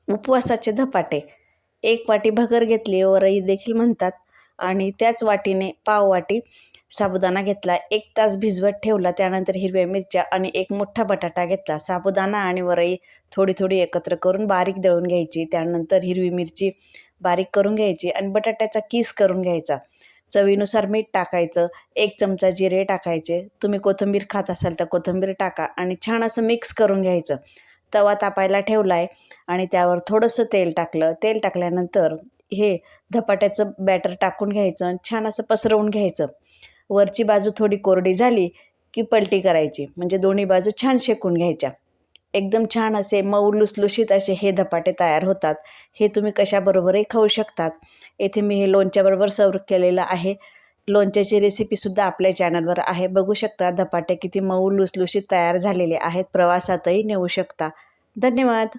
उपवासाचे धपाटे. 1 वाटी भगर घेतली, वरई देखील म्हणतात, आणि त्याच वाटीने पाव वाटी साबुदाणा घेतला, 1 तास भिजवत ठेवला. त्यानंतर हिरव्या मिरच्या आणि 1 मोठा बटाटा घेतला. साबुदाणा आणि वरई थोडी थोडी एकत्र करून बारीक दळून घ्यायची. त्यानंतर हिरवी मिरची बारीक करून घ्यायची आणि बटाट्याचा किस करून घ्यायचा. चवीनुसार मीठ टाकायचं, 1 चमचा जिरे टाकायचे. तुम्ही कोथिंबीर खात असाल तर कोथिंबीर टाका आणि छान असं मिक्स करून घ्यायचं. तवा तापायला ठेवला आहे आणि त्यावर थोडंसं तेल टाकलं. तेल टाकल्यानंतर हे धपाट्याचं बॅटर टाकून घ्यायचं आणि छान असं पसरवून घ्यायचं. वरची बाजू थोडी कोरडी झाली की पलटी करायची, म्हणजे दोन्ही बाजू छान शेकून घ्यायच्या. एकदम छान असे मऊ लुसलुशीत असे हे धपाटे तयार होतात. हे तुम्ही कशाबरोबरही खाऊ शकतात. येथे मी हे लोणच्याबरोबर सर्व केलेलं आहे. लोणच्याची रेसिपीसुद्धा आपल्या चॅनलवर आहे, बघू शकता. धपाटे किती मऊ लुसलुशीत तयार झालेले आहेत, प्रवासातही नेऊ शकता. धन्यवाद.